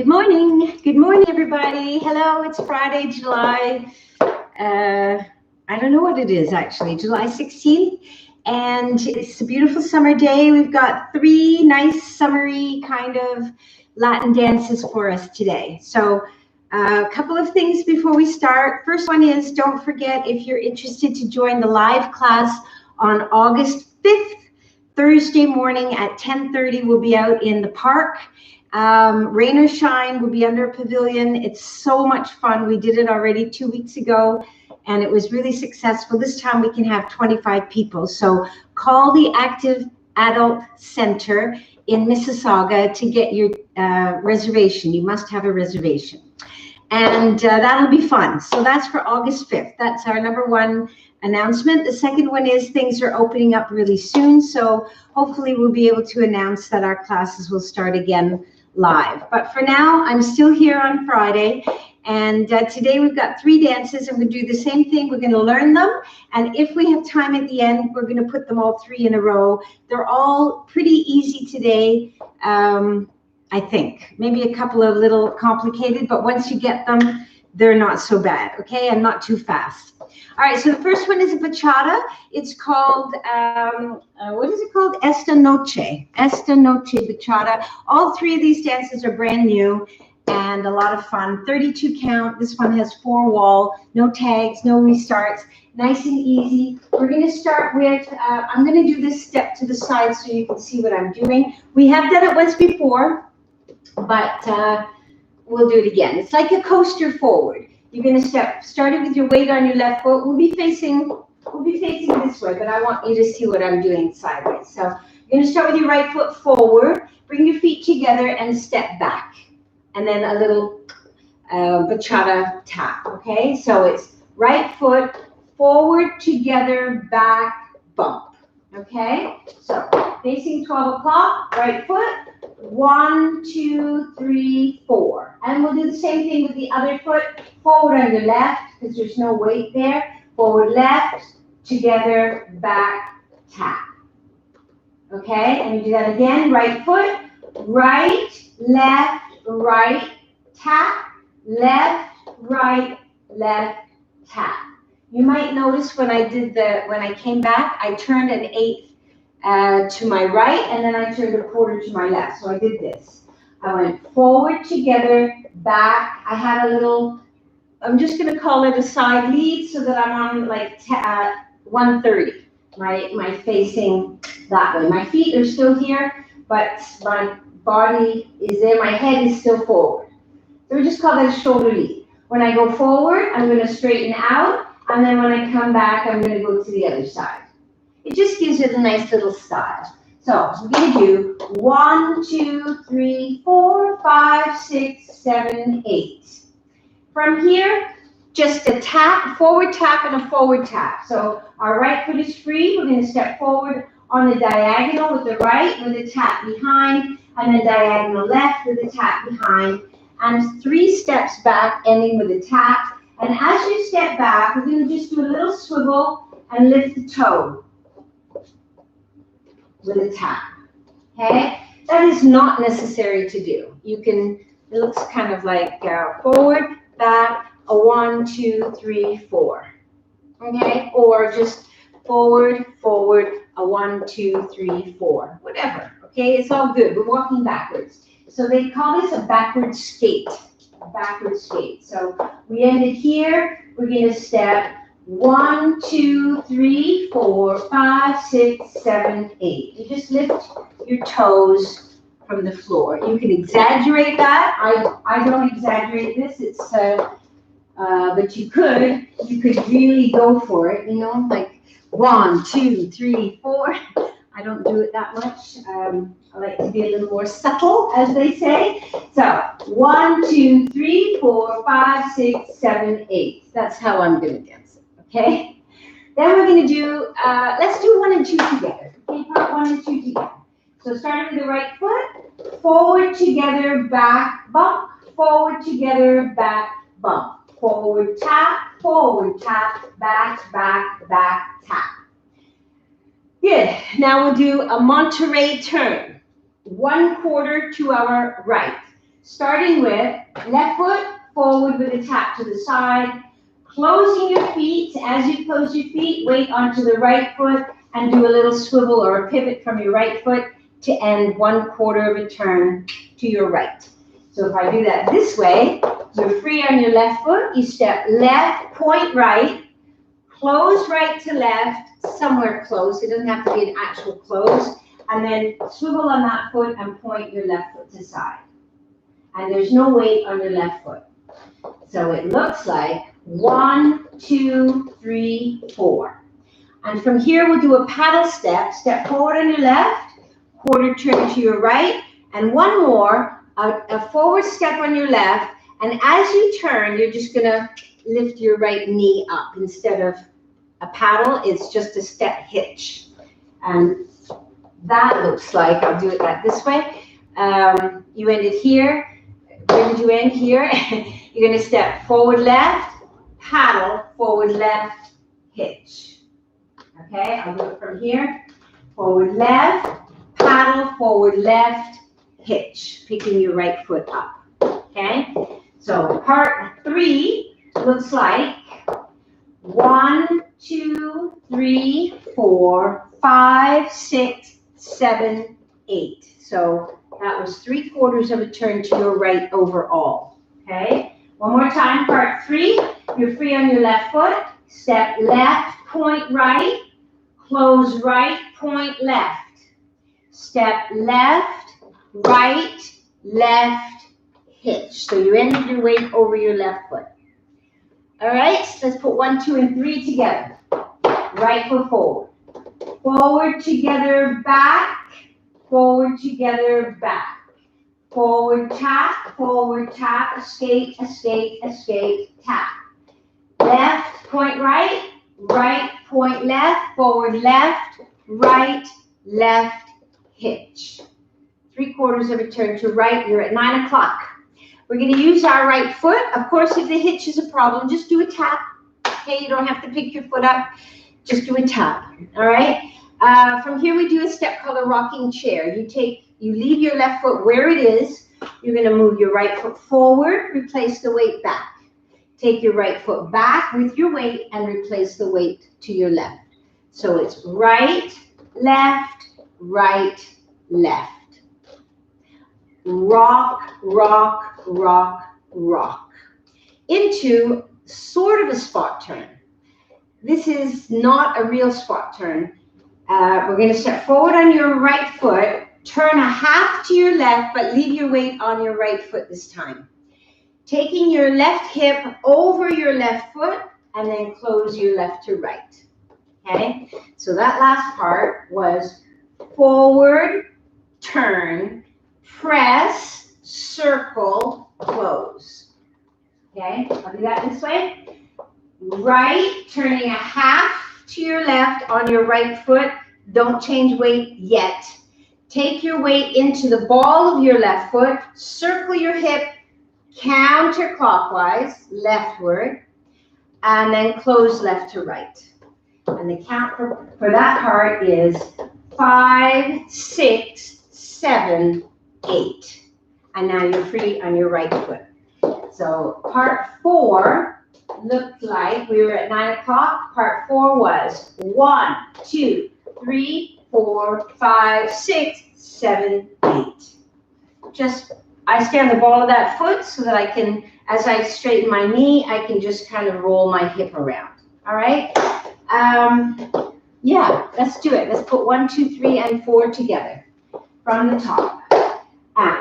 Good morning. Good morning, everybody. Hello, it's Friday, July, I don't know what it is actually, July 16th. And it's a beautiful summer day. We've got three nice summery kind of Latin dances for us today. So a couple of things before we start. First one is, don't forget, if you're interested to join the live class on August 5th, Thursday morning at 10:30, we'll be out in the park. Rain or shine, we'll be under a pavilion. It's so much fun. We did it already 2 weeks ago, and it was really successful. This time we can have 25 people. So call the Active Adult Center in Mississauga to get your reservation. You must have a reservation. And that'll be fun. So that's for August 5th. That's our number one announcement. The second one is things are opening up really soon. So hopefully we'll be able to announce that our classes will start again live. But for now, I'm still here on Friday. And today we've got three dances, and we're going to do the same thing. We're going to learn them. And if we have time at the end, we're going to put them all three in a row. They're all pretty easy today. I think maybe a couple of little complicated, but once you get them, they're not so bad. Okay, and not too fast. All right, so the first one is a bachata. It's called what is it called? Esta Noche Bachata. All three of these dances are brand new and a lot of fun. 32 count. This one has 4 wall, no tags, no restarts. Nice and easy. We're going to start with, I'm going to do this step to the side so you can see what I'm doing. We have done it once before, but we'll do it again. It's like a coaster forward. You're going to step, starting with your weight on your left foot. We'll be facing this way, but I want you to see what I'm doing sideways. So you're going to start with your right foot forward, bring your feet together and step back. And then a little bachata tap, okay? So it's right foot, forward, together, back, bump, okay? So facing 12 o'clock, right foot, 1, 2, 3, 4. And we'll do the same thing with the other foot, forward on your left, because there's no weight there, forward, left, together, back, tap, okay? And we do that again, right foot, right, left, right, tap, left, right, left, tap. You might notice when I came back, I turned an 1/8 to my right, and then I turned a 1/4 to my left. So I did this. I went forward, together, back. I had a little, I'm just going to call it a side lead so that I'm on like 130, my facing that way. My feet are still here, but my body is there. My head is still forward. So we just call that a shoulder lead. When I go forward, I'm going to straighten out. And then when I come back, I'm going to go to the other side. It just gives it a nice little style. So we're going to do 1, 2, 3, 4, 5, 6, 7, 8. From here, just a tap, forward tap, and a forward tap. So our right foot is free. We're going to step forward on the diagonal with the right, with a tap behind, and then diagonal left with a tap behind, and 3 steps back, ending with a tap. And as you step back, we're going to just do a little swivel and lift the toe with a tap, okay? That is not necessary to do. You can, it looks kind of like forward, back, a 1, 2, 3, 4, okay? Or just forward, forward, a 1, 2, 3, 4, whatever, okay? It's all good. We're walking backwards. So they call this a backward skate. Backward skate. So we ended here. We're going to step 1, 2, 3, 4, 5, 6, 7, 8. You just lift your toes from the floor. You can exaggerate that. I don't exaggerate this. It's but you could really go for it. You know, like 1, 2, 3, 4. I don't do it that much. I like to be a little more subtle, as they say. So 1, 2, 3, 4, 5, 6, 7, 8. That's how I'm going to dance it, okay? Then we're going to do, let's do 1 and 2 together. Okay, part 1 and 2 together. So starting with the right foot, forward, together, back, bump, forward, together, back, bump. Forward, tap, back, back, back, tap. Good. Now we'll do a Monterey turn. 1/4 to our right. starting with left foot forward with a tap to the side, closing your feet. As you close your feet, weight onto the right foot and do a little swivel or a pivot from your right foot to end 1/4 of a turn to your right. So if I do that this way, you're free on your left foot. You step left, point right, close right to left, somewhere close. It doesn't have to be an actual close. And then swivel on that foot and point your left foot to side. And there's no weight on your left foot. So it looks like 1, 2, 3, 4. And from here, we'll do a paddle step. Step forward on your left, quarter turn to your right, and one more, a forward step on your left. And as you turn, you're just gonna lift your right knee up. Instead of a paddle, it's just a step hitch. And that looks like, I'll do it like this way. You ended here. Where did you end? Here. You're gonna step forward left, paddle, forward left, hitch. Okay, I'll do it from here. Forward left, paddle, forward left, hitch. Picking your right foot up. Okay, so part 3 looks like 1, 2, 3, 4, 5, 6, 7, 8. So that was 3/4 of a turn to your right overall. Okay, one more time, part 3. You're free on your left foot. Step left, point right, close right, point left. Step left, right, left, hitch. So you ended your weight over your left foot. All right, so let's put 1, 2, and 3 together. Right foot forward. Forward together, back. Forward together, back. Forward tap, escape, escape, escape, tap. Left, point right, right, point left, forward left, right, left, hitch. 3/4 of a turn to right, you're at 9 o'clock. We're going to use our right foot. Of course, if the hitch is a problem, just do a tap. Okay, you don't have to pick your foot up. Just do a tap, all right? From here, we do a step called a rocking chair. You leave your left foot where it is. You're going to move your right foot forward, replace the weight back. Take your right foot back with your weight and replace the weight to your left. So it's right, left, right, left. Rock, rock, rock, rock. Into sort of a spot turn. This is not a real spot turn. We're going to step forward on your right foot, turn a half to your left, but leave your weight on your right foot this time. Taking your left hip over your left foot, and then close your left to right. Okay? So that last part was forward, turn, press, circle, close. Okay? I'll do that this way. Right, turning a half to your left on your right foot. Don't change weight yet. Take your weight into the ball of your left foot. Circle your hip counterclockwise, leftward, and then close left to right. And the count for that part is 5, 6, 7, 8. And now you're free on your right foot. So part 4 looked like we were at 9 o'clock. Part 4 was 1, 2, 3, 4, 5, 6, 7, 8. Just, I stay on the ball of that foot so that I can, as I straighten my knee, I can just kind of roll my hip around. All right? Yeah, let's do it. Let's put 1, 2, 3, and 4 together from the top.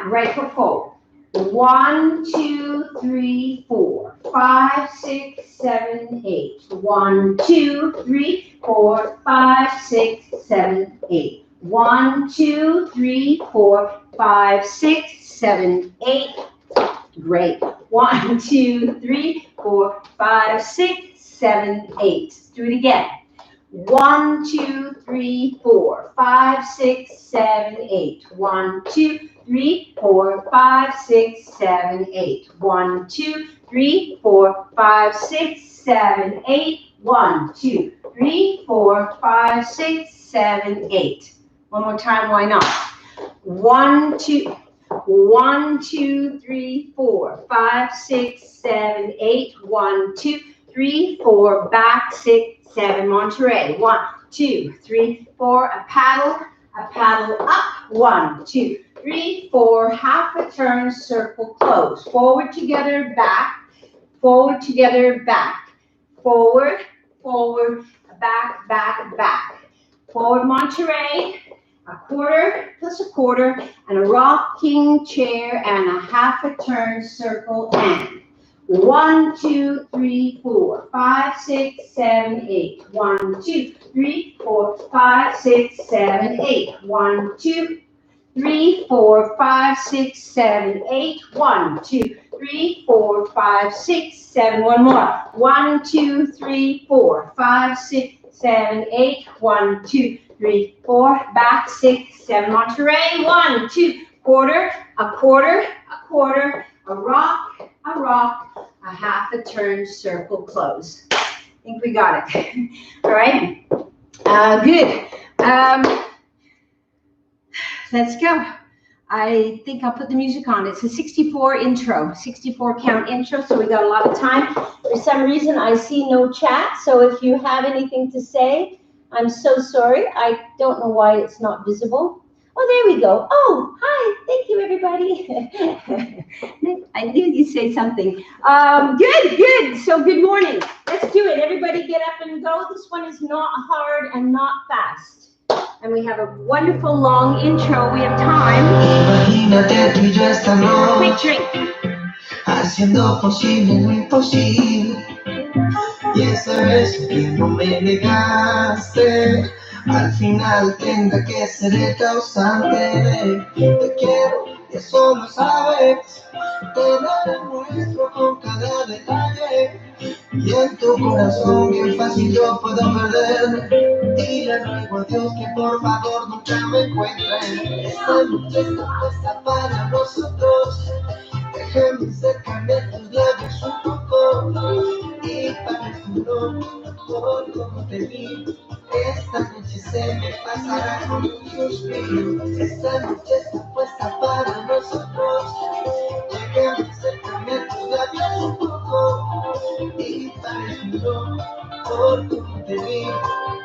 Right foot forward. 1, 2, 3, 4, 5, 6, 7, 8. 1, 2, 3, 4, 5, 6, 7, 8. 1, 2, 3, 4, 5, 6, 7, 8. Great. 1, 2, 3, 4, 5, 6, 7, 8. Do it again. 1, 2, 3, 4, 5, 6, 7, 8. 1, 2, 3, 4, 5, 6, 7, 8. 1, 2, 3, 4, 5, 6, 7, 8. 1, 2, 3, 4, 5, 6, 7, 8. One more time, why not? 1, 2, 1, 2, 3, 4, 5, 6, 7, 8. 1, 2, 3, 4. Back, 6, 7. Monterey. 1, 2, 3, 4. A paddle up. 1, 2, 3, 4. Half a turn, circle, close. Forward together, back. Forward together, back. Forward, forward, back, back, back. Forward, Monterey. A quarter plus a quarter, and a rocking chair, and a half a turn, circle, and 1, 2, 3, 4, 5, 6, 7, 8. 1, 2, 3, 4, 5, 6, 7, 8. 1, 2, 3, 4, 5, 6, 7, 8. 1, 2, 3, 4, 5, 6, 7. One more. 1, 2, 3, 4, 5, 6, 7, 8. 1, 2, 3, 4. Back, 6, 7. Monterey. 1, 2. Quarter, a quarter, a quarter. A rock, a half a turn, circle, close. I think we got it. All right. Good. Let's go. I think I'll put the music on. It's a 64 intro, 64 count intro, so we got a lot of time. For some reason, I see no chat, so if you have anything to say, I'm so sorry. I don't know why it's not visible. Oh, there we go. Oh, hi. Thank you, everybody. I knew you'd say something. Good. So good morning. Let's do it. Everybody get up and go. This one is not hard and not fast. And we have a wonderful long intro. We have time. Imagínate tú y yo esta Quick noche, drink. haciendo posible lo imposible. Y esa vez que no me negaste, al final tendrá que ser el causante. Te quiero y eso lo sabes, te lo demuestro con cada detalle. Y en tu corazón bien fácil yo puedo perderme. Y le ruego a Dios que por favor nunca me encuentre. Esta noche está puesta para nosotros. Déjame acercarme a tus labios un poco. Y para el futuro, por como te vi. Esta noche se me pasará con un suspiro. Esta noche está puesta para nosotros. Déjame acercarme a tus labios un poco. Y para el futuro, por como te vi.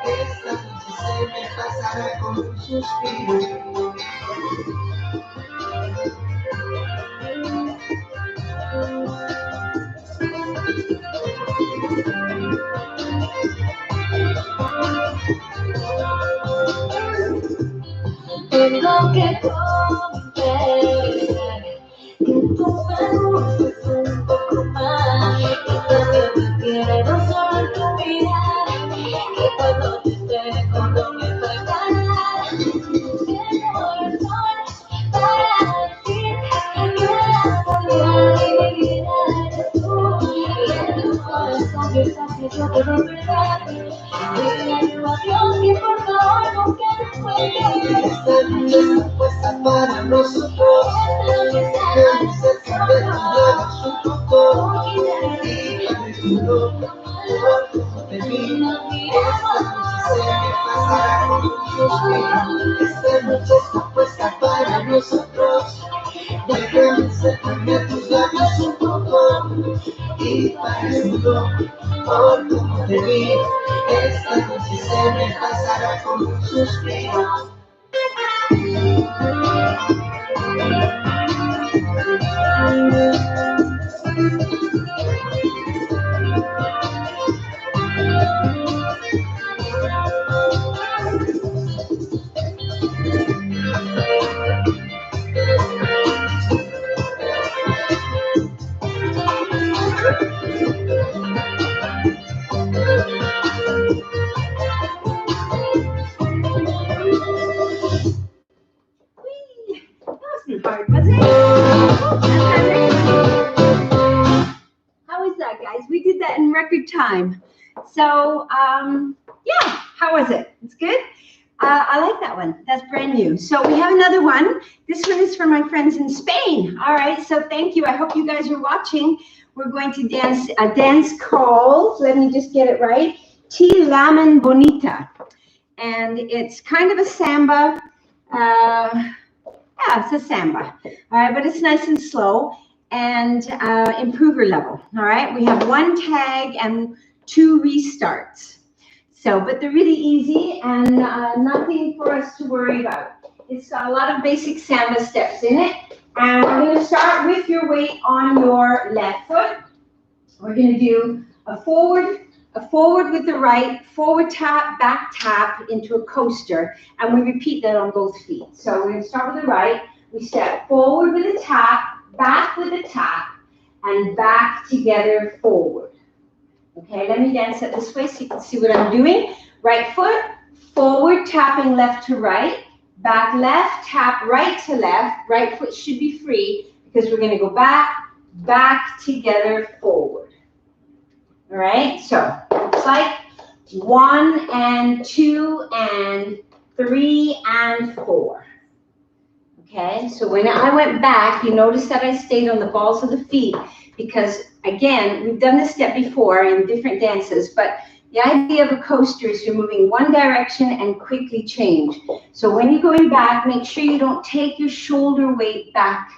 Esta noche se me pasará con un suspiro. Tengo que confesar que tú me gustas un poco más y también me quiero solo tu mirar, que cuando te esté cuando me falta nada, busqué corazones para decir que la realidad eres tú, y en tu corazón piensas que yo puedo olvidarte. Dile a Dios que por favor nunca me encuentre. Esta noche está puesta para nosotros. Déjame acercarme a tus labios un poco. Y para el futuro, por como te vi. Esta noche se me pasará con un suspiro. Esta noche está puesta para nosotros. Déjame acercarme a tus labios un poco. Y para el futuro, por como te vi. Esta noche se me pasará con un suspiro. Hard, was it? How was that, guys? We did that in record time. So, yeah, how was it? It's good? I like that one. That's brand new. So we have another one. This one is for my friends in Spain. All right, so thank you. I hope you guys are watching. We're going to dance a dance called, let me just get it right, Llaman Bonita. And it's kind of a samba. Yeah, it's a samba. All right, but it's nice and slow and improver level. All right, we have one tag and 2 restarts. So, but they're really easy and nothing for us to worry about. It's got a lot of basic samba steps in it. And we're going to start with your weight on your left foot. We're going to do a forward with the right, forward tap, back tap into a coaster, and we repeat that on both feet. So we're going to start with the right. We step forward with a tap, back with a tap, and back together forward. Okay, let me dance it this way so you can see what I'm doing. Right foot, forward, tapping left to right, back left, tap right to left. Right foot should be free because we're going to go back, back together forward. All right, so it's like 1 and 2 and 3 and 4. Okay, so when I went back, you notice that I stayed on the balls of the feet because, again, we've done this step before in different dances, but the idea of a coaster is you're moving one direction and quickly change. So when you're going back, make sure you don't take your shoulder weight back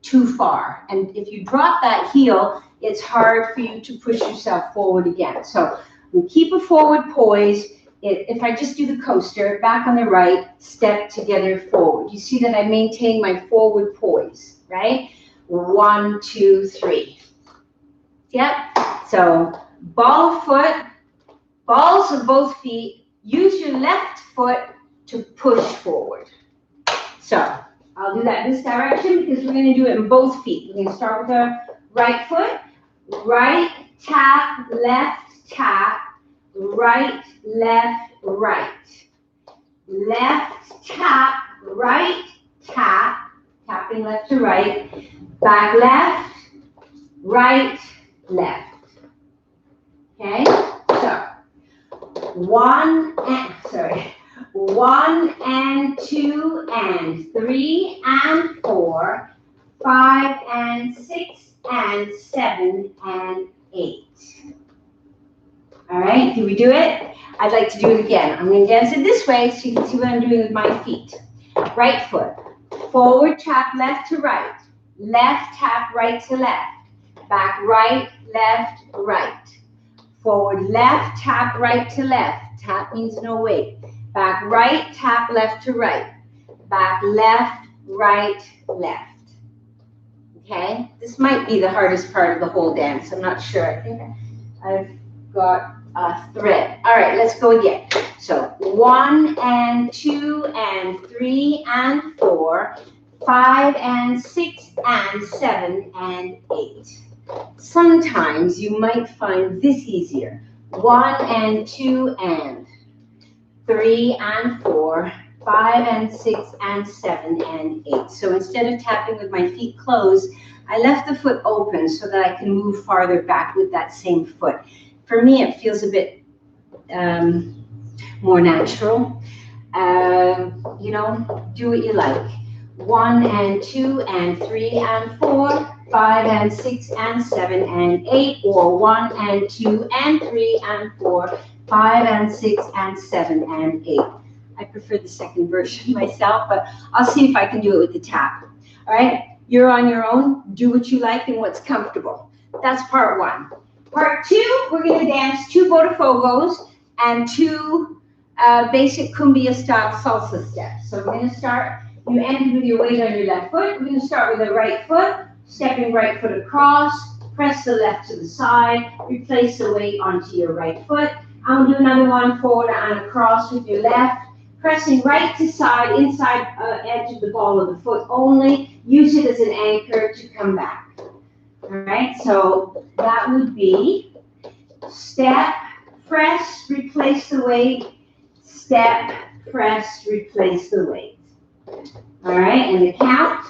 too far. And if you drop that heel, it's hard for you to push yourself forward again. So we keep a forward poise. If I just do the coaster, back on the right, step together forward. You see that I maintain my forward poise, right? 1, 2, 3. Yep. So ball of foot, balls of both feet. Use your left foot to push forward. So I'll do that in this direction because we're going to do it in both feet. We're going to start with our right foot. Right, tap, left, tap, right, left, right. Left, tap, right, tap, tapping left to right. Back left, right, left. Okay, so 1 and 2 and 3 and 4, 5 and 6 and 7 and 8. All right, do we do it? I'd like to do it again. I'm going to dance it this way so you can see what I'm doing with my feet. Right foot, forward tap left to right, left tap right to left, back right, left, right. Forward left, tap right to left. Tap means no weight. Back right, tap left to right. Back left, right, left. Okay, this might be the hardest part of the whole dance. I'm not sure. I think I've got a thread. All right, let's go again. So 1 and 2 and 3 and 4, 5 and 6 and 7 and 8. Sometimes you might find this easier. 1 and 2 and 3 and 4, 5 and 6 and 7 and 8. So instead of tapping with my feet closed, I left the foot open so that I can move farther back with that same foot. For me, it feels a bit more natural. You know, do what you like. 1 and 2 and 3 and 4, 5 and 6 and 7 and 8, or 1 and 2 and 3 and 4, 5 and 6 and 7 and 8. I prefer the second version myself, but I'll see if I can do it with the tap. All right, you're on your own. Do what you like and what's comfortable. That's part 1. Part 2, we're going to dance 2 Botafogos and 2 basic cumbia style salsa steps. So we're going to start. You end with your weight on your left foot. We're going to start with the right foot, stepping right foot across, press the left to the side, replace the weight onto your right foot. And we'll do another one, forward and across with your left, pressing right to side, inside edge of the ball of the foot only. Use it as an anchor to come back. All right, so that would be step, press, replace the weight, step, press, replace the weight. All right, and the count,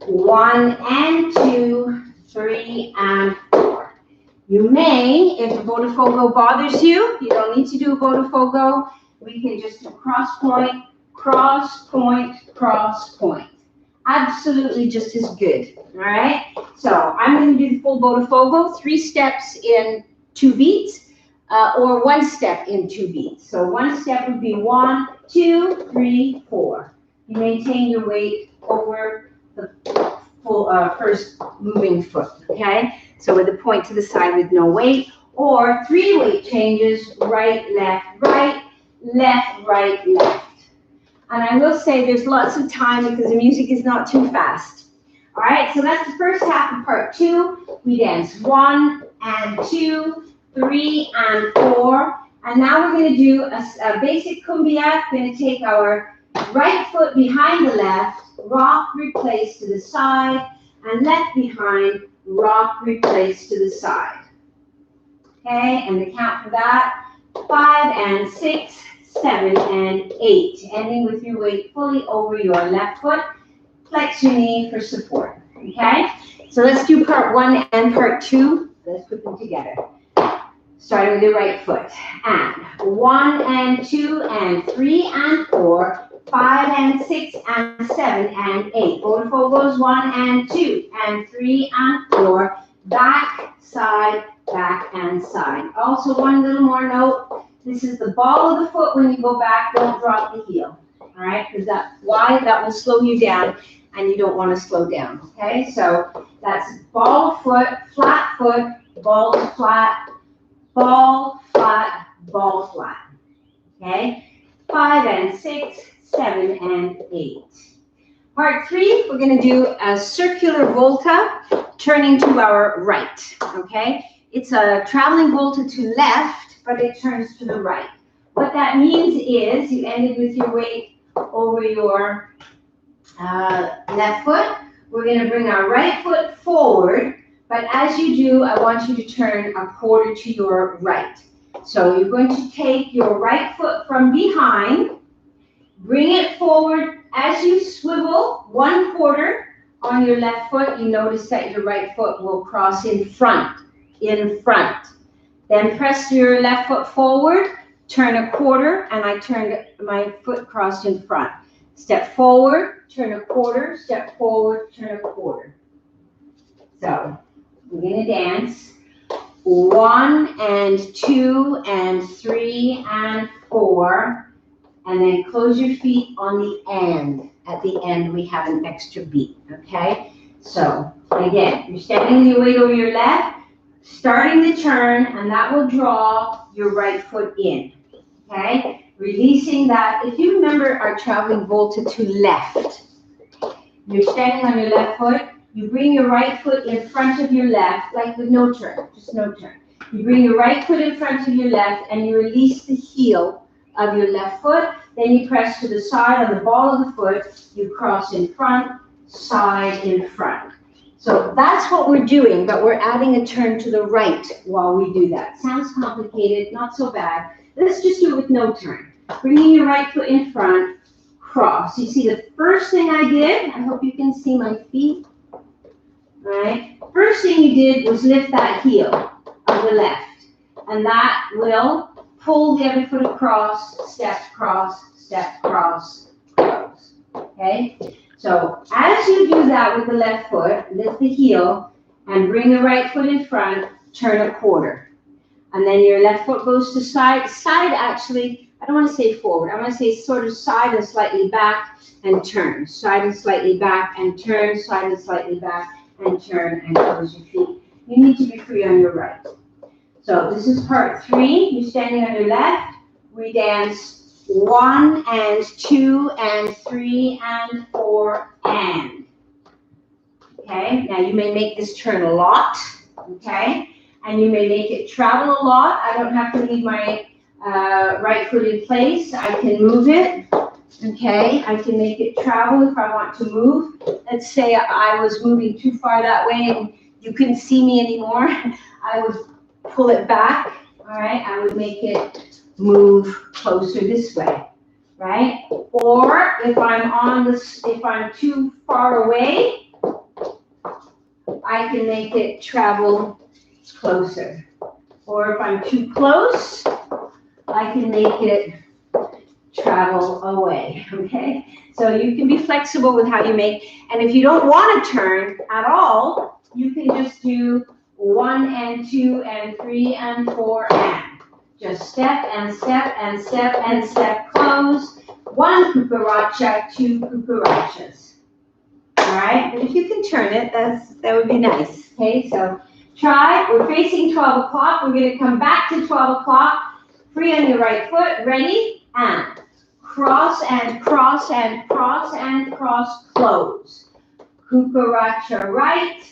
1 and 2, 3 and 4. You may, if a Botafogo bothers you, you don't need to do a Botafogo. We can just do cross point, cross point, cross point. Absolutely just as good, all right? So I'm going to do the full Botafogo, 3 steps in 2 beats, or 1 step in 2 beats. So 1 step would be 1, 2, 3, 4. You maintain your weight over the first moving foot, okay? So with a point to the side with no weight, or 3 weight changes, right, left, right, left, right, left. And I will say there's lots of time because the music is not too fast. All right, so that's the first half of part 2. We dance 1 and 2, 3 and 4. And now we're going to do a basic cumbia. We're going to take our right foot behind the left, rock, replace to the side, and left behind, rock, replace to the side. Okay, and the count for that, 5 and 6, 7 and 8. Ending with your weight fully over your left foot. Flex your knee for support. Okay, so let's do part 1 and part 2. Let's put them together. Starting with your right foot. And 1 and 2 and 3 and 4, 5 and 6 and 7 and 8. Forward fold goes 1 and 2 and 3 and 4. Back, side, back, and side. Also, one little more note. This is the ball of the foot when you go back. Don't drop the heel. All right, because that will slow you down, and you don't want to slow down. Okay, so that's ball foot, ball to flat, ball, flat, ball, flat. Okay, 5 and 6, 7 and 8. Part 3, we're going to do a circular volta, turning to our right. Okay, it's a traveling volta to left, but it turns to the right. What that means is you ended with your weight over your left foot. We're going to bring our right foot forward, but as you do, I want you to turn a quarter to your right. So you're going to take your right foot from behind, bring it forward. As you swivel 1 quarter on your left foot, you notice that your right foot will cross in front. Then press your left foot forward, turn a quarter, and I turned my foot crossed in front. Step forward, turn a quarter, step forward, turn a quarter. So we're going to dance 1 and 2 and 3 and 4, and then close your feet on the end. At the end, we have an extra beat, okay? So again, you're standing your weight over your left, starting the turn, and that will draw your right foot in, okay? Releasing that. If you remember our traveling volta to left, you're standing on your left foot, you bring your right foot in front of your left, like with no turn, just no turn. You bring your right foot in front of your left, and you release the heel of your left foot, then you press to the side on the ball of the foot, you cross in front, side in front. So that's what we're doing, but we're adding a turn to the right while we do that. Sounds complicated, not so bad. Let's just do it with no turn. Bringing your right foot in front, cross. You see the first thing I did, I hope you can see my feet. All right. First thing you did was lift that heel of the left, and that will pull the other foot across, step, cross, close. Okay? So as you do that with the left foot, lift the heel and bring the right foot in front, turn a quarter. And then your left foot goes to side. Side actually, I don't want to say forward. I want to say sort of side and slightly back and turn. Side and slightly back and turn. Side and slightly back and turn and close your feet. You need to be free on your right. So this is part 3. You're standing on your left. We dance 1 and 2 and 3 and 4 and. Okay, now you may make this turn a lot, okay, and you may make it travel a lot. I don't have to leave my right foot in place. I can move it, okay. I can make it travel if I want to move. Let's say I was moving too far that way and you couldn't see me anymore. I would pull it back, all right. I would make it move closer this way, right? Or if I'm too far away, I can make it travel closer. Or if I'm too close, I can make it travel away, okay? So you can be flexible with how you make, and if you don't want to turn at all, you can just do 1 and 2 and 3 and 4 and. Just step and step and step and step, close. 1 cucaracha, 2 cucarachas. All right, but if you can turn it, that would be nice. Okay, so try. We're facing 12 o'clock. We're going to come back to 12 o'clock. Free on your right foot. Ready? And cross and cross and cross and cross. Close. Cucaracha right.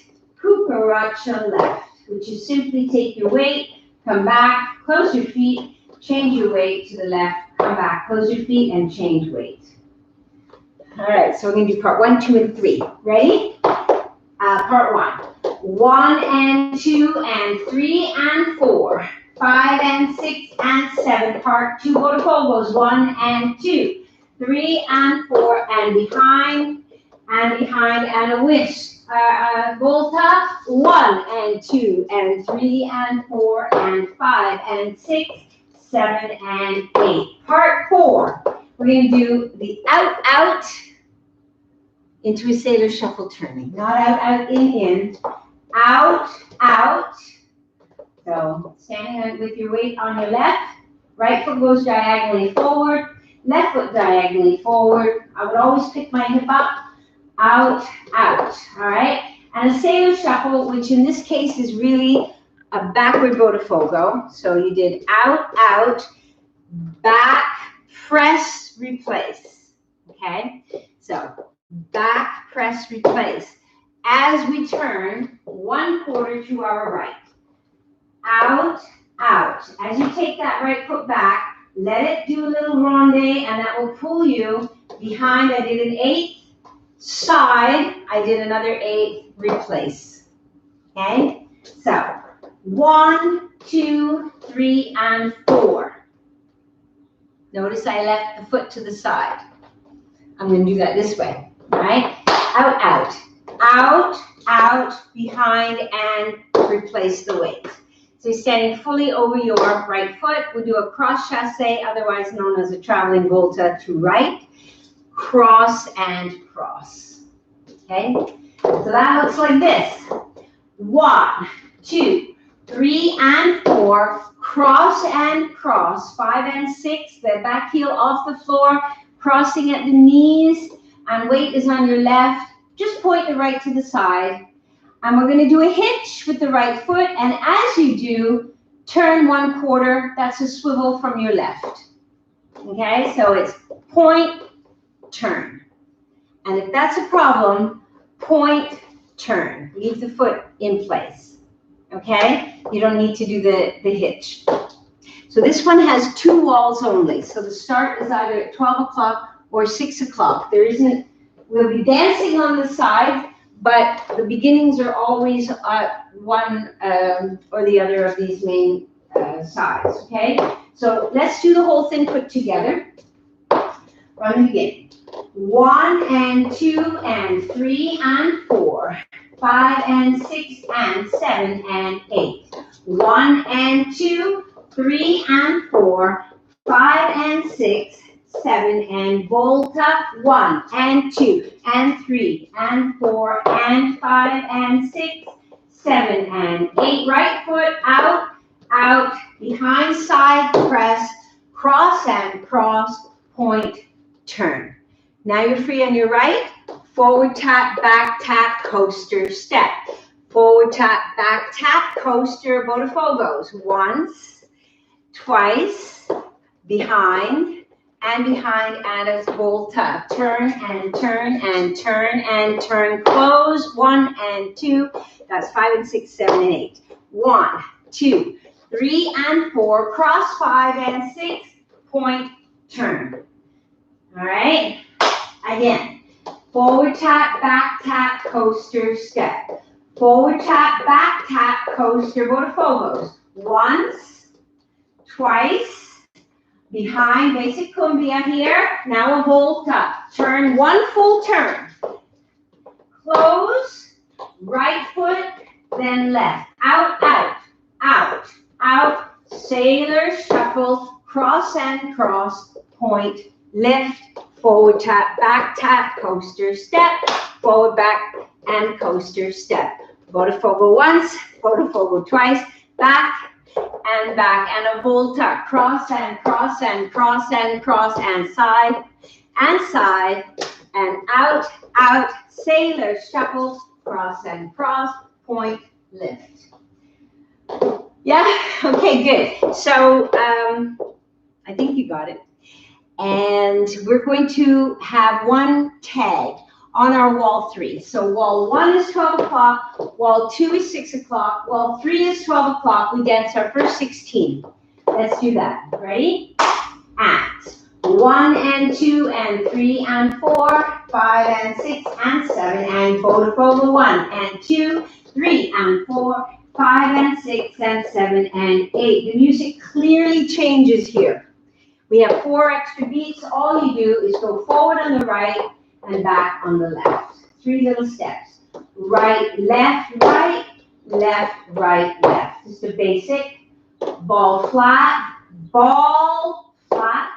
Cucaracha left. Which is simply take your weight, come back, close your feet, change your weight to the left, come back, close your feet, and change weight. All right, so we're going to do part 1, 2, and 3. Ready? Part 1. 1 and 2 and 3 and 4. 5 and 6 and 7. Part 2, go to pogos. 1 and 2. 3 and 4 and behind and a whisk. Volta. 1 and 2 and 3 and 4 and 5 and 6, 7 and 8. Part 4. We're going to do the out into a sailor shuffle turning. Not out, in, out. So standing with your weight on your left, right foot goes diagonally forward, left foot diagonally forward. I would always pick my hip up, out, all right? And a sailor shuffle, which in this case is really a backward Botafogo. So you did out, back, press, replace, okay? So back, press, replace. As we turn 1/4 to our right. Out. As you take that right foot back, let it do a little ronde, and that will pull you behind. I did an 8th side. I did another 8th replace. Okay? So 1, 2, 3, and 4. Notice I left the foot to the side. I'm going to do that this way. All right? Out, behind, and replace the weight. So you're standing fully over your right foot. We do a cross chasse, otherwise known as a traveling volta to right. Cross and cross. Okay? So that looks like this. 1, 2, 3, and 4. Cross and cross. 5 and 6. The back heel off the floor. Crossing at the knees. And weight is on your left. Just point the right to the side. And we're going to do a hitch with the right foot. And as you do, turn 1/4. That's a swivel from your left. Okay? So it's point, turn. And if that's a problem, point, turn. Leave the foot in place. Okay? You don't need to do the hitch. So this one has 2 walls only. So the start is either at 12 o'clock or 6 o'clock. There isn't, we'll be dancing on the side, but the beginnings are always at one or the other of these main sides. Okay? So let's do the whole thing put together. From the beginning. 1 and 2 and 3 and 4. 5 and 6 and 7 and 8. 1 and 2, 3 and 4. 5 and 6, 7 and volta. 1 and 2 and 3 and 4 and 5 and 6, 7 and 8. Right foot out, behind side press, cross and cross, point, turn. Now you're free on your right. Forward tap, back tap, coaster, step. Forward tap, back tap, coaster, Botafogos. Once, twice, behind, and a volta. Turn and turn and turn and turn. Close. 1 and 2. That's 5 and 6, 7 and 8. 1, 2, 3 and 4. Cross 5 and 6. Point, turn. All right. Again. Forward tap, back tap, coaster, step. Forward tap, back tap, coaster, Botafogos. Once, twice, behind, basic cumbia here. Now a volta. Turn 1 full turn. Close, right foot, then left. Out, out, out, out. Sailor, shuffle, cross and cross, point, lift, forward tap, back tap, coaster, step, forward, back, and coaster, step. Botafogo once, Botafogo twice, back, and a volta. Cross and cross and cross and cross, and side, and out, out, sailor, shuffle, cross and cross, point, lift. Yeah, okay, good. So I think you got it. And we're going to have one tag on our wall 3. So wall 1 is 12 o'clock, wall 2 is 6 o'clock, wall 3 is 12 o'clock. We dance our first 16. Let's do that. Ready? And 1 and 2 and 3 and 4, 5 and 6 and 7 and photo 1 and 2, 3 and 4, 5 and 6 and 7 and 8. The music clearly changes here. We have 4 extra beats. All you do is go forward on the right and back on the left. 3 little steps. Right, left, right, left, right, left. Just the basic. Ball flat, ball flat,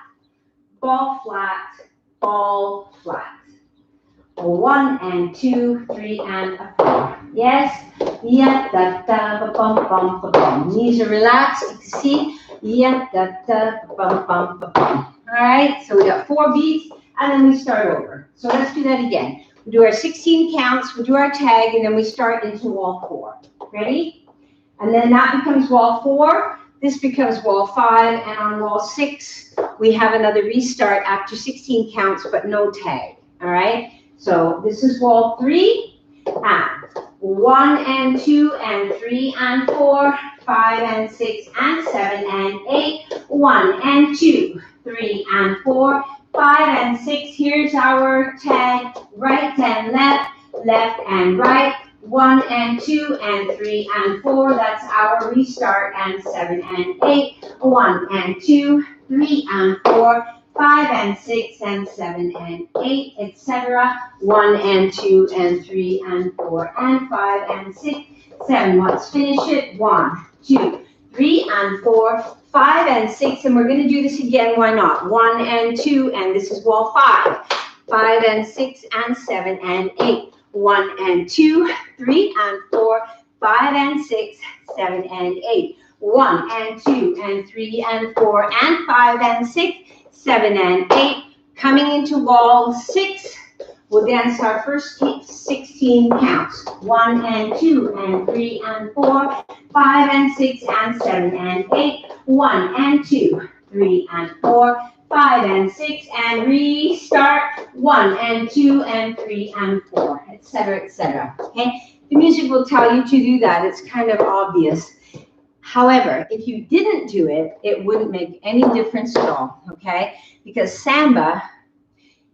ball flat, ball flat. 1 and 2, 3 and 4. Yes? Yeah, da da ba bum bum ba bum. Knees are relaxed. You can see. Yeah, da da bum bum ba bum. All right. So we got 4 beats, and then we start over. So let's do that again. We do our 16 counts. We do our tag, and then we start into wall 4. Ready? And then that becomes wall 4. This becomes wall 5, and on wall 6 we have another restart after 16 counts, but no tag. All right. So this is wall 3, and 1 and 2 and 3 and 4, 5 and 6 and 7 and 8, 1 and 2, 3 and 4, 5 and 6. Here's our tag, right and left, left and right, 1 and 2 and 3 and 4. That's our restart, and 7 and 8, 1 and 2, 3 and 4, 5 and 6 and 7 and 8, etc. 1 and 2 and 3 and 4 and 5 and 6, 7. Let's finish it. 1, 2, 3 and 4, 5 and 6. And we're going to do this again. Why not? 1 and 2, and this is wall 5. 5 and 6 and 7 and 8. 1 and 2, 3 and 4, 5 and 6, 7 and 8. 1 and 2 and 3 and 4 and 5 and 6. 7 and 8. Coming into wall 6, we'll dance our first 16 counts. 1 and 2 and 3 and 4, 5 and 6 and 7 and 8. 1 and 2, 3 and 4, 5 and 6, and restart. 1 and 2 and 3 and 4, etc., etc. Okay? The music will tell you to do that. It's kind of obvious. However, if you didn't do it, it wouldn't make any difference at all, okay? Because samba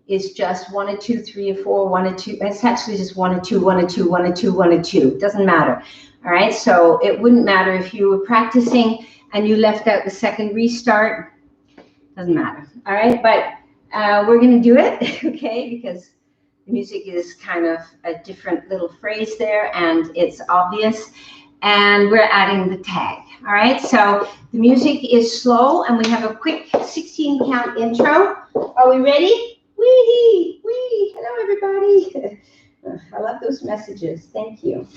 is just 1 and 2, 3 and 4, 1 and 2. It's actually just 1 and 2, 1 and 2, 1 and 2, 1 and 2. It doesn't matter, all right? So it wouldn't matter if you were practicing and you left out the second restart. Doesn't matter, all right? But we're going to do it, okay? Because the music is kind of a different little phrase there, and it's obvious. And we're adding the tag. All right, so the music is slow, and we have a quick 16 count intro. Are we ready? Wee, wee. Hello, everybody. I love those messages. Thank you.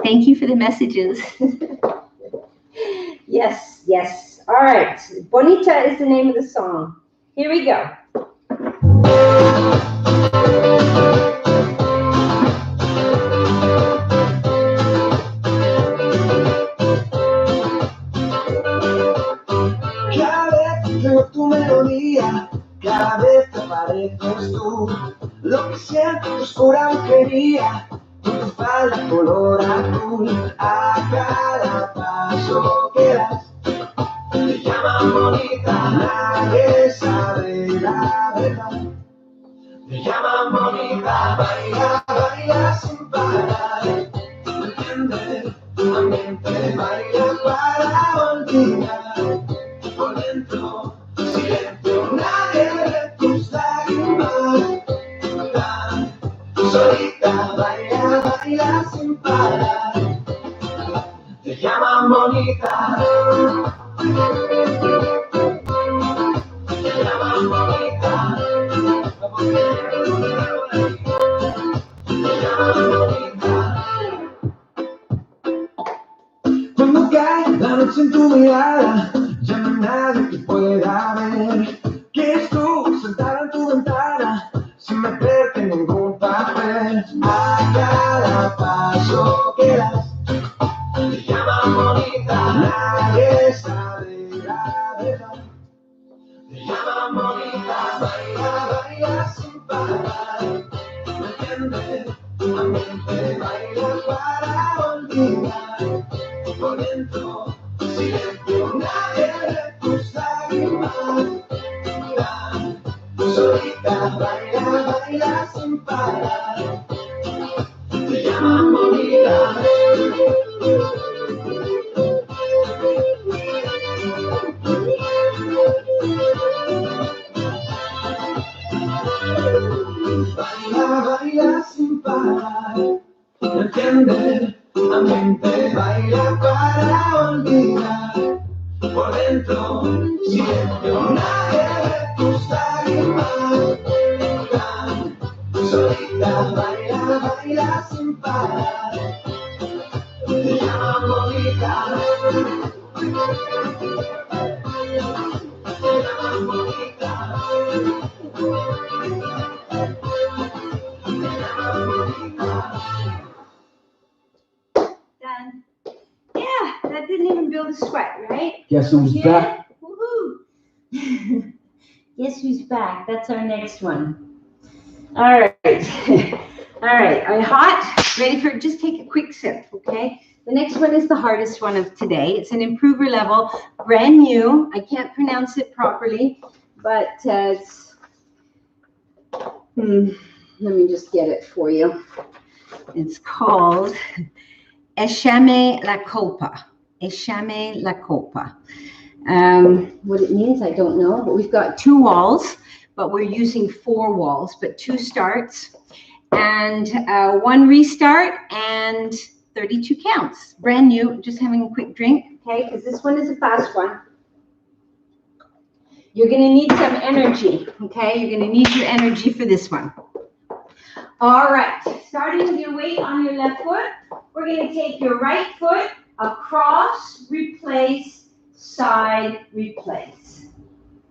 Thank you for the messages. Yes, yes. All right. Bonita is the name of the song. Here we go. Tu melodía, cada vez te pareces tú. Lo que siento es pura brujería, con tu falda color azul. A cada paso que das, te llaman bonita, nadie sabe la verdad. Te llaman bonita, baila, baila sin parar. ¿Me entiendes? La mente baila para olvidar. Por dentro, silencio, nadie ve tus lágrimas. Tan solita, baila, baila sin parar. Te llaman bonita. Te llaman bonita. Te llaman bonita. Cuando cae la noche en tu mirada, ya no hay nadie que pueda ver que es tú sentada en tu ventana, cada paso que das. Te llaman bonita, nadie sabe la verdad. Te llaman bonita, baila, baila sin parar. ¿Me entiendes? La mente baila para olvidar. Por dentro, silencio, nadie ve tus lágrimas. Solita, baila, baila sin parar. Te llaman bonita. Baila, baila sin parar. ¿Me entiendes? La mente baila para olvidar. Por dentro, silencio, nadie ve tus lágrimas. Solita, baila, baila sin parar. Te llaman bonita. Te llaman bonita. Done. Yeah, that didn't even build a sweat, right? Guess who's back? Woohoo! Guess who's back? That's our next one. All right. All right. Are you hot? Ready for, just take a quick sip, okay? The next one is the hardest one of today. It's an improver level, brand new. I can't pronounce it properly, but it's, let me just get it for you. It's called Echame La Culpa. Echame La Culpa. What it means, I don't know, but we've got 2 walls, but we're using 4 walls, but 2 starts and 1 restart and 32 counts. Brand new, just having a quick drink, okay, because this one is a fast one. You're going to need some energy, okay? You're going to need your energy for this one. All right, starting with your weight on your left foot, we're going to take your right foot across, replace, side, replace.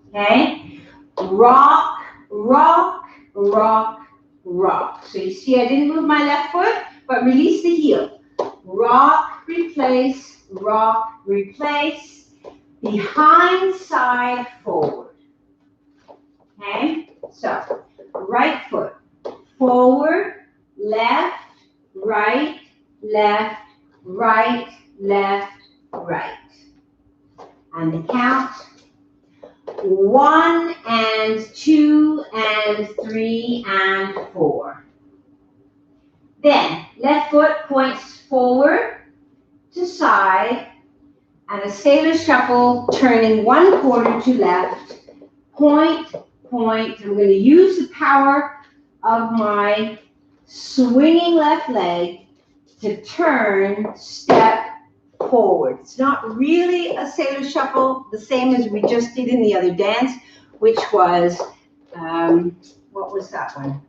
Okay? Rock, rock, rock, rock. So you see I didn't move my left foot, but release the heel. Rock, replace, behind, side, forward. Okay? So, right foot. Forward, left, right, left, right, left, right. And the count. 1 and 2 and 3 and 4. Then, left foot points forward to side and a sailor shuffle turning 1/4 to left. Point, point. I'm going to use the power of my swinging left leg to turn, step forward. It's not really a sailor shuffle, the same as we just did in the other dance, which was, what was that one?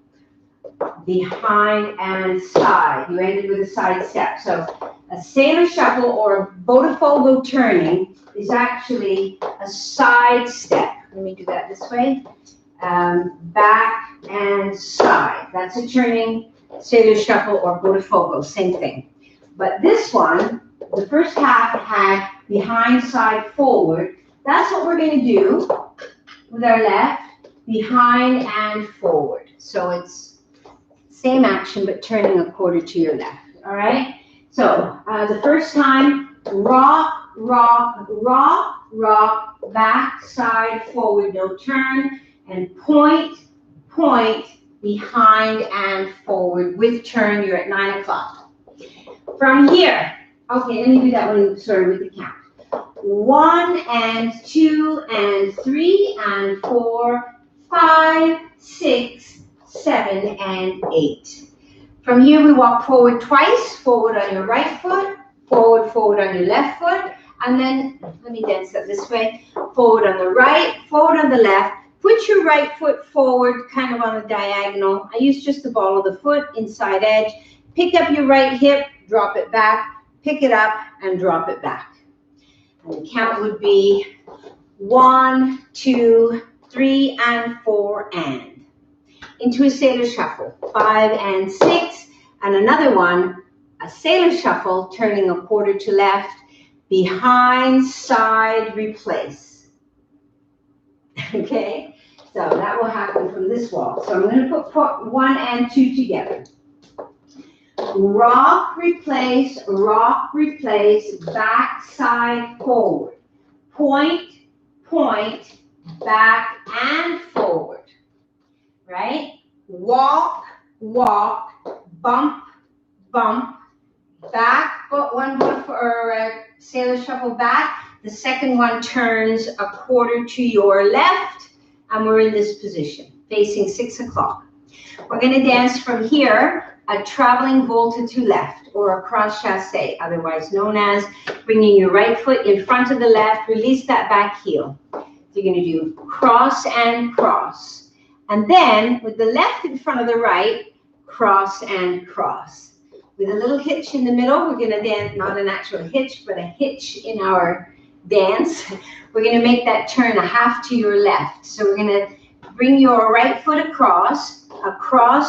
Behind and side. You ended with a side step. So a sailor shuffle or a Botafogo turning is actually a side step. Let me do that this way. Back and side. That's a turning, sailor shuffle, or Botafogo, same thing. But this one, the first half had behind, side, forward. That's what we're going to do with our left, behind and forward. So it's same action, but turning 1/4 to your left. All right? So the first time, rock, rock, rock, rock, back, side, forward, no turn, and point, point, behind and forward with turn. You're at 9 o'clock. From here, okay, let me do that one, sorry, with the count. 1 and 2 and 3 and 4, 5, 6, 7 and 8. From here, we walk forward twice, forward on your right foot, forward, forward on your left foot, and then, let me dance that this way, forward on the right, forward on the left. Put your right foot forward, kind of on the diagonal. I use just the ball of the foot, inside edge. Pick up your right hip, drop it back, pick it up, and drop it back. And the count would be 1, 2, 3, and 4, and. Into a sailor shuffle. 5 and 6, and another one, a sailor shuffle, turning a quarter to left, behind, side, replace. Okay, so that will happen from this wall. So I'm going to put 1 and 2 together. Rock, replace, back, side, forward. Point, point, back and forward. Right? Walk, walk, bump, bump, back, but one foot for a sailor shuffle back. The second one turns a quarter to your left, and we're in this position, facing 6 o'clock. We're going to dance from here, a traveling volta to left, or a cross chassé, otherwise known as bringing your right foot in front of the left, release that back heel. So you're going to do cross and cross. And then, with the left in front of the right, cross and cross. With a little hitch in the middle, we're going to dance, not an actual hitch, but a hitch in our dance. We're going to make that turn a half to your left. So we're going to bring your right foot across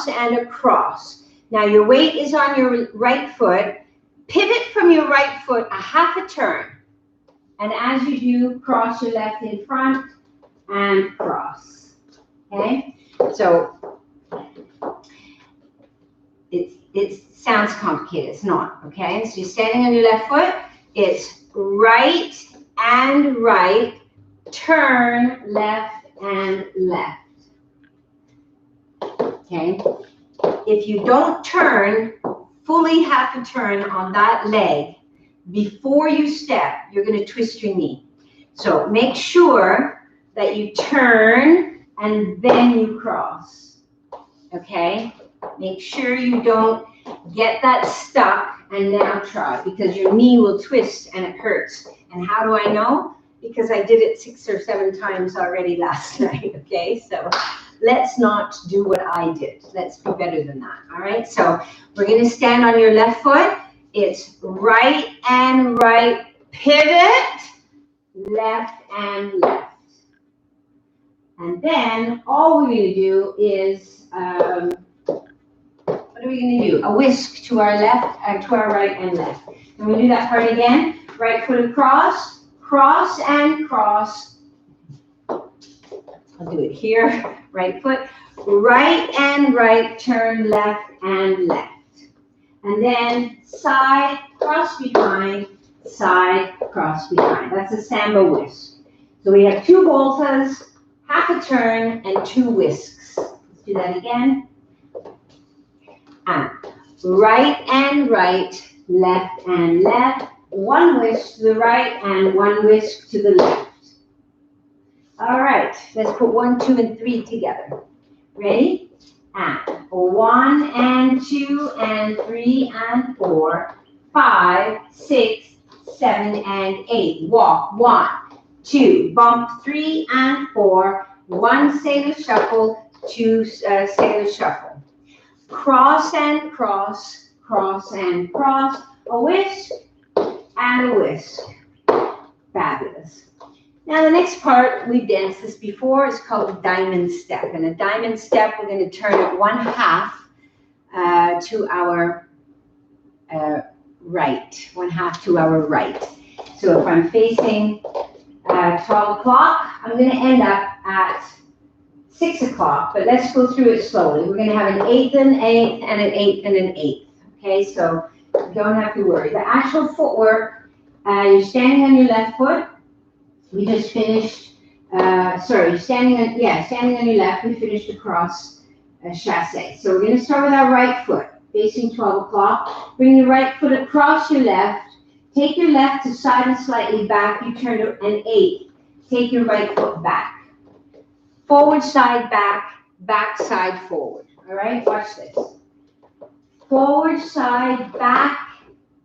and across. Now your weight is on your right foot. Pivot from your right foot a half a turn. And as you do, cross your left in front and cross. Okay? So it sounds complicated. It's not, okay? So you're standing on your left foot. It's right and right, turn left and left. Okay? If you don't turn, fully half a turn on that leg before you step, you're going to twist your knee. So make sure that you turn and then you cross. Okay? Make sure you don't get that stuck and now try, because your knee will twist and it hurts. And how do I know? Because I did it 6 or 7 times already last night. Okay, so let's not do what I did. Let's be better than that. All right, so we're going to stand on your left foot. It's right and right, pivot, left and left. And then all we're going to do is what are we going to do? A whisk to our left, to our right and left. And we do that part again. Right foot across, cross and cross. I'll do it here. Right foot, right and right, turn left and left. And then side, cross behind, side, cross behind. That's a samba whisk. So we have 2 voltas, half a turn, and 2 whisks. Let's do that again. And right and right, left and left, 1 whisk to the right and 1 whisk to the left. All right, let's put 1, 2, and 3 together. Ready? And 1 and 2 and 3 and 4, 5, 6, 7 and 8. Walk 1, 2, bump 3 and 4, 1 sailor shuffle, 2 sailor shuffle. Cross and cross, cross and cross, a whisk and a whisk. Fabulous. Now the next part, we've danced this before, is called a diamond step. And a diamond step, we're going to turn it 1/2 to our right, 1/2 to our right. So if I'm facing 12 o'clock, I'm going to end up at 6 o'clock, but let's go through it slowly. We're going to have an 8th and an 8th and an 8th and an 8th. Okay, so you don't have to worry. The actual footwork, you're standing on your left foot. We just finished, standing on your left, we finished the cross chassé. So we're going to start with our right foot, facing 12 o'clock. Bring your right foot across your left. Take your left to side and slightly back. You turn to an 8th. Take your right foot back. Forward, side, back, back, side, forward. All right, watch this. Forward, side, back,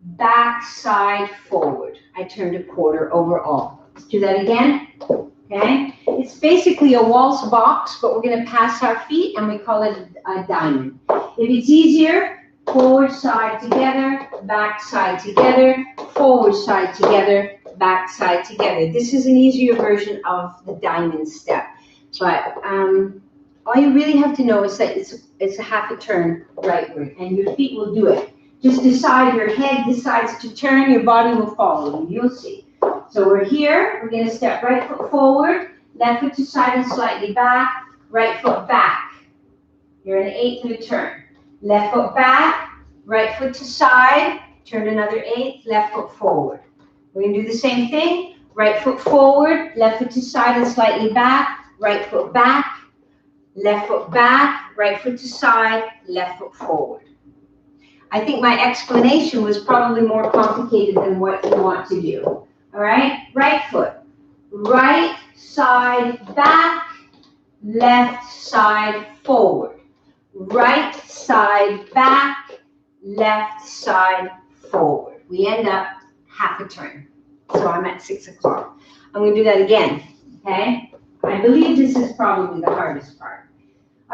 back, side, forward. I turned a quarter overall. Let's do that again. Okay, it's basically a waltz box, but we're going to pass our feet and we call it a diamond. If it's easier, forward, side together, back, side together, forward, side together, back, side together. This is an easier version of the diamond step. But All you really have to know is that it's a half a turn rightward, and your feet will do it. Just decide, your head decides to turn, your body will follow you. You'll see. So we're here. We're going to step right foot forward, left foot to side and slightly back, right foot back. You're an 8th of a turn. Left foot back, right foot to side, turn another 8th, left foot forward. We're going to do the same thing. Right foot forward, left foot to side and slightly back, right foot back, left foot back, right foot to side, left foot forward. I think my explanation was probably more complicated than what you want to do. All right? Right foot. Right side back, left side forward. Right side back, left side forward. We end up half a turn. So I'm at 6 o'clock. I'm going to do that again. Okay? I believe this is probably the hardest part.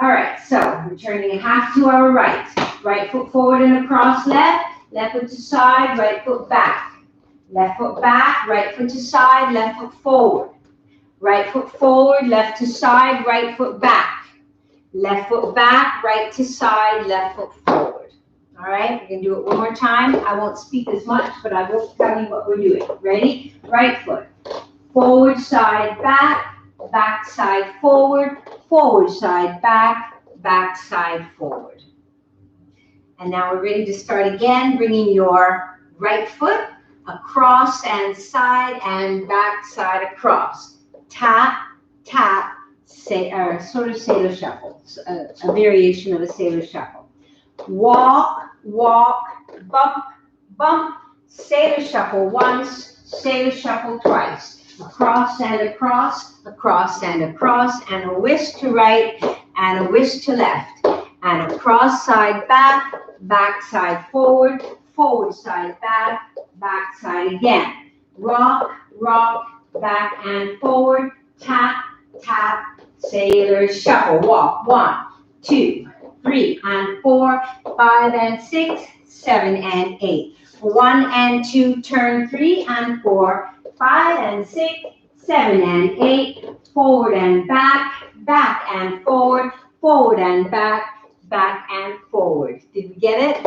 All right, so we're turning a half to our right. Right foot forward and across left. Left foot to side, right foot back. Left foot back, right foot to side, left foot forward. Right foot forward, left to side, right foot back. Left foot back, right to side, left foot forward. All right, we're going to do it one more time. I won't speak as much, but I will tell you what we're doing. Ready? Right foot. Forward, side, back. Back, side, forward. Forward, side, back. Back, side, forward. And now we're ready to start again, bringing your right foot across and side and back side across. Tap, tap, sort of sailor shuffle, a variation of a sailor shuffle. Walk, walk, bump, bump, sailor shuffle once, sailor shuffle twice. Across and across, across and across, and a whisk to right and a whisk to left. And across side back, back side forward, forward side back, back side again. Rock, rock, back and forward, tap, tap, sailor shuffle. Walk, 1, 2, 3 and 4, 5 and 6, 7 and 8. 1 and 2, turn 3 and 4, 5 and 6, 7 and 8, forward and back and forward, forward and back and forward. Did we get it?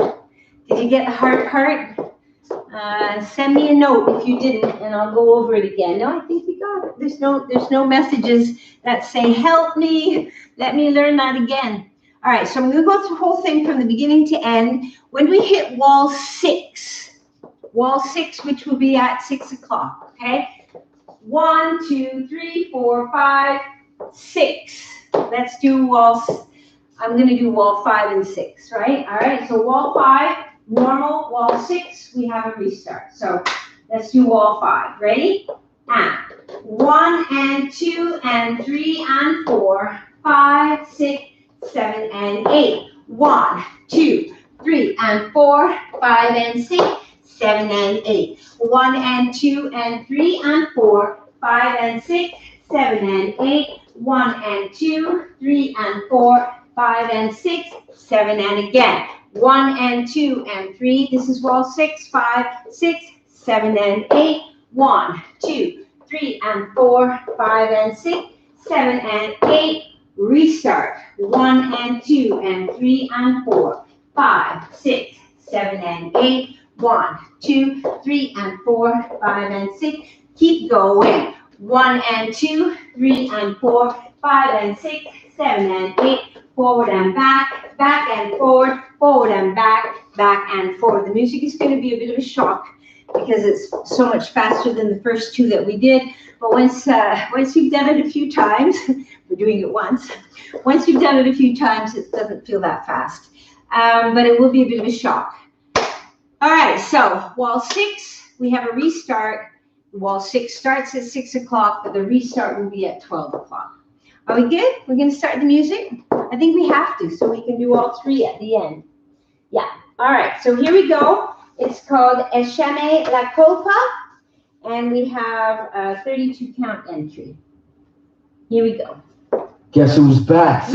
Did you get the hard part? Send me a note if you didn't, and I'll go over it again. No, I think we got it. There's no messages that say, help me, let me learn that again. All right, so I'm going to go through the whole thing from the beginning to end. When we hit wall 6, which will be at 6 o'clock, okay? 1, 2, 3, 4, 5, 6. Let's do walls. I'm going to do wall 5 and 6, right? All right, so wall 5, normal. Wall 6, we have a restart. So let's do wall 5. Ready? And 1 and 2 and 3 and 4, 5, 6, 7 and 8. 1, 2, 3 and 4, 5 and 6, 7 and 8. 1 and 2 and 3 and 4, 5 and 6, 7 and 8. 1 and 2, 3 and 4, 5 and 6, 7 and again. 1 and 2 and 3. This is wall 6, 5, 6, 7 and 8. 1, 2, 3 and 4, 5 and 6, 7 and 8. Restart. 1 and 2 and 3 and 4, 5, 6, 7 and 8. 1, 2, 3 and 4, 5 and 6. Keep going. 1 and 2, 3 and 4, 5 and 6, 7 and 8. Forward and back and forward, forward and back and forward. The music is going to be a bit of a shock because it's so much faster than the first two that we did. But once you've done it a few times, we're doing it once. Once you've done it a few times, it doesn't feel that fast. But it will be a bit of a shock. All right, so wall 6, we have a restart. Wall 6 starts at 6 o'clock, but the restart will be at 12 o'clock. Are we good? We're going to start the music? I think we have to, so we can do all 3 at the end. Yeah. All right, so here we go. It's called Echame La Culpa, and we have a 32 count entry. Here we go. Guess who's back?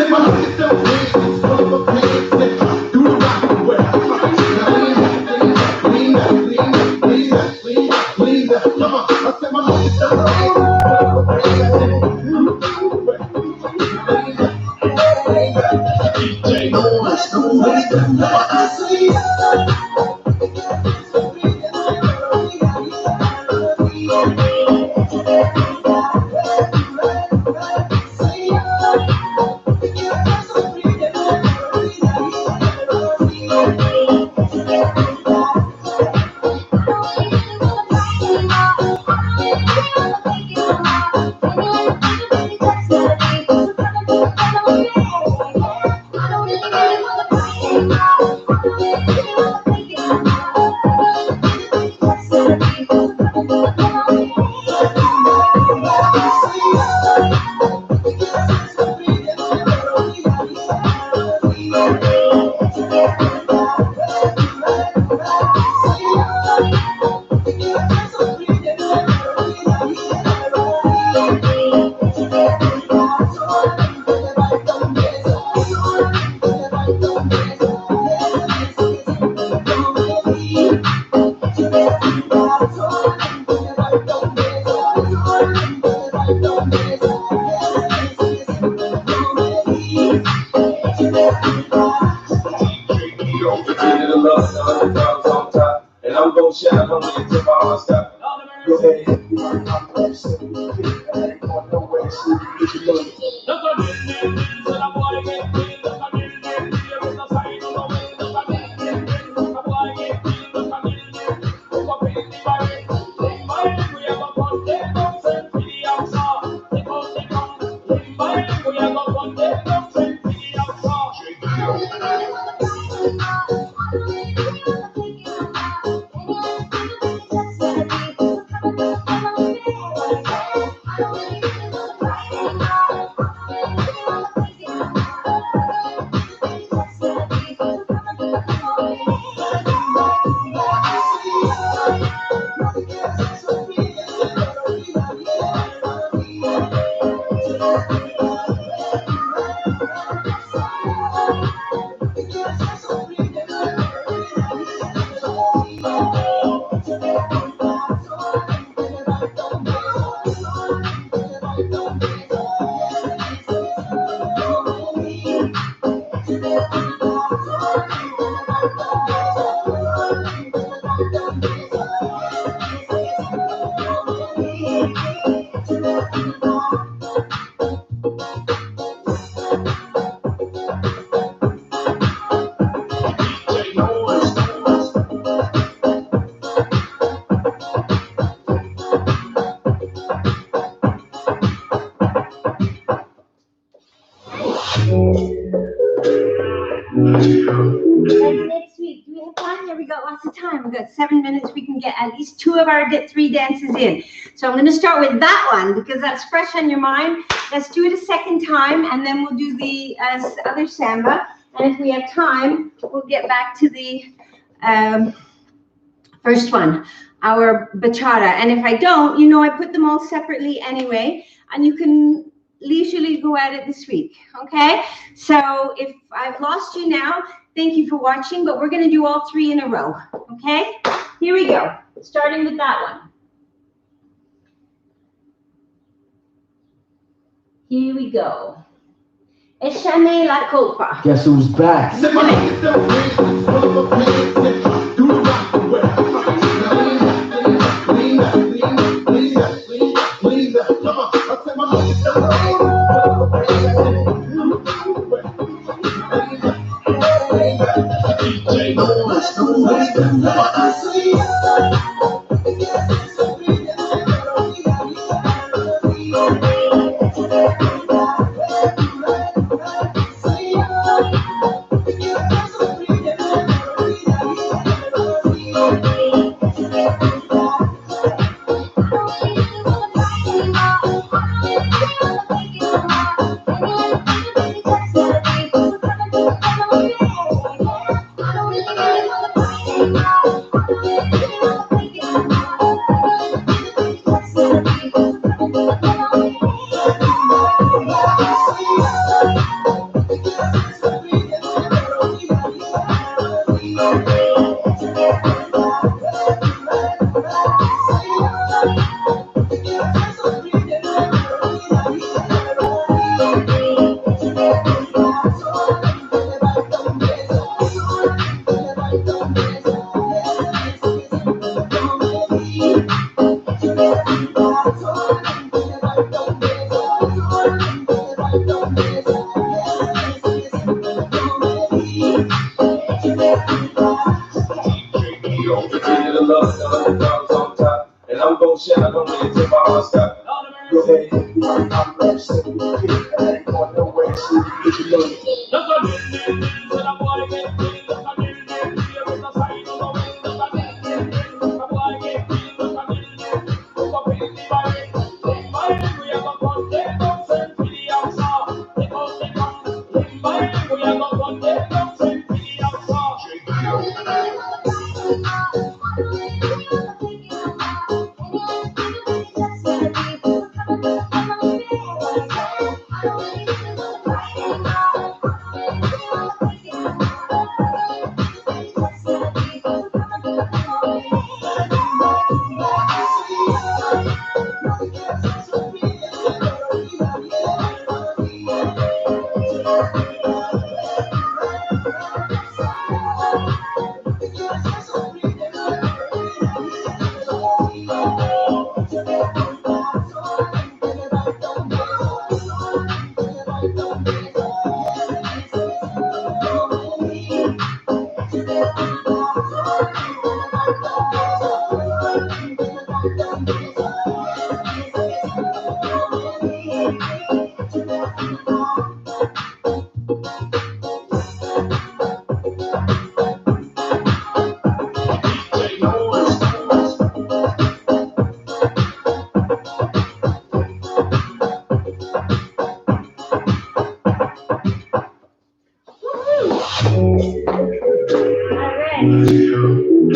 Next week, do we have time? Yeah, we got lots of time. We've got 7 minutes. We can get at least 2 of our 3 dances in. So I'm going to start with that one because that's fresh on your mind. Let's do it a second time, and then we'll do the other samba. And if we have time, we'll get back to the first one, our bachata. And if I don't, you know, I put them all separately anyway, and you can leisurely go at it this week, okay? So if I've lost you now, thank you for watching, but we're going to do all 3 in a row, okay? Here we go, starting with that one. Here we go. Echame La Culpa. Guess who's back? gon' continue to love till the girls on top. And I'm gon' share, I don't really take my heart stop. Go ahead, I'm ready, say you get it. I ain't going nowhere, so you get your love. Just a little bit, so the boy get free. Just a little bit, here is the sign of the wind. Just a little bit, so the boy get free. Just a little bit, so the baby by it. By it, we are gonna run the dogs and pretty outside. Because they come, by it, we are gonna run the dogs and pretty outside.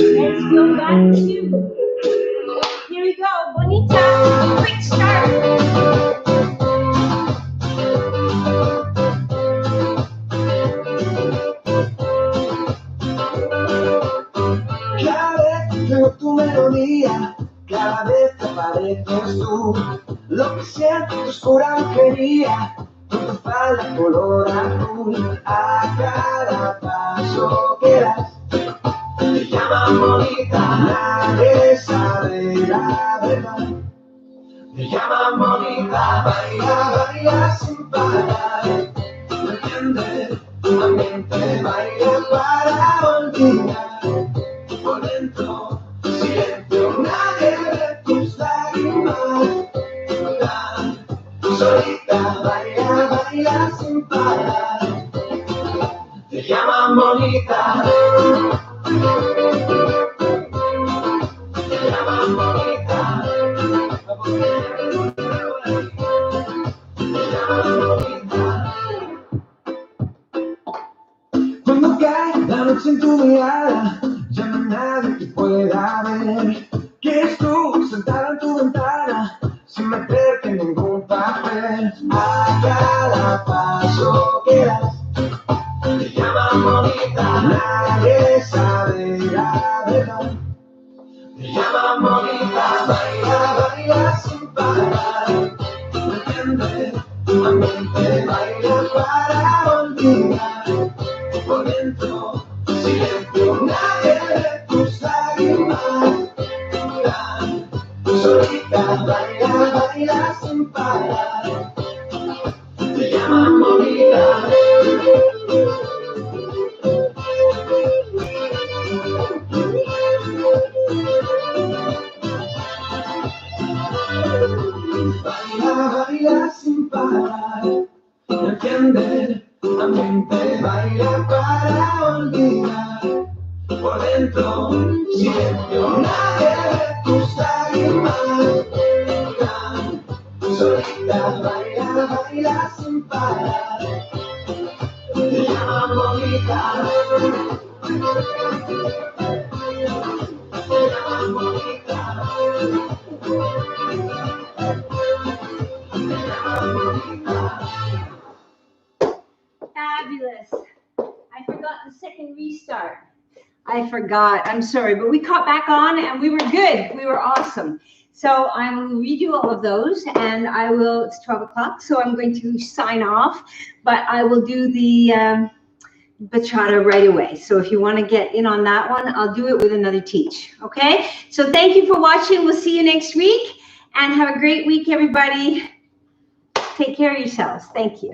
Let's go back to, here we go, Bonita, quick start. Cada vez que oigo tu melodía, cada vez que apareces tú, lo que siento tu oscura brujería, con tu falda color azul, a cada paso que das. Te llaman bonita, nadie sabe la verdad. Te llaman bonita, baila, baila sin parar. No entiendes, la mente baila para olvidar. Por dentro, silencio, nadie ve tus lágrimas. Solita, baila, baila sin parar. Te llaman bonita. Te llaman bonita. Te llaman bonita. Cuando cae la noche en tu mirada, ya no hay nadie que pueda ver. ¿Quieres tú sentada en tu ventana, sin meterte en ningún papel? A cada paso que das, te llaman bonita, nadie sabe la verdad. Te llaman bonita, baila, baila sin parar. No entiendes, la mente baila para olvidar. Por dentro, silencio, nadie ve tus lágrimas. Solita, baila, baila sin parar. Te llaman bonita. Baila, baila sin parar. No entiendes, la mente baila para olvidar. Por dentro, silencio, nadie ve tus lágrimas. Solita, baila, baila sin parar. Te llaman bonita. Te llaman bonita. Te llaman bonita. Fabulous. I forgot the second restart. I forgot. I'm sorry, but we caught back on and we were good. We were awesome. So I will redo all of those and I will, it's 12 o'clock, so I'm going to sign off, but I will do the bachata right away. So if you want to get in on that one, I'll do it with another teach. Okay? So thank you for watching. We'll see you next week and have a great week, everybody. Take care of yourselves. Thank you.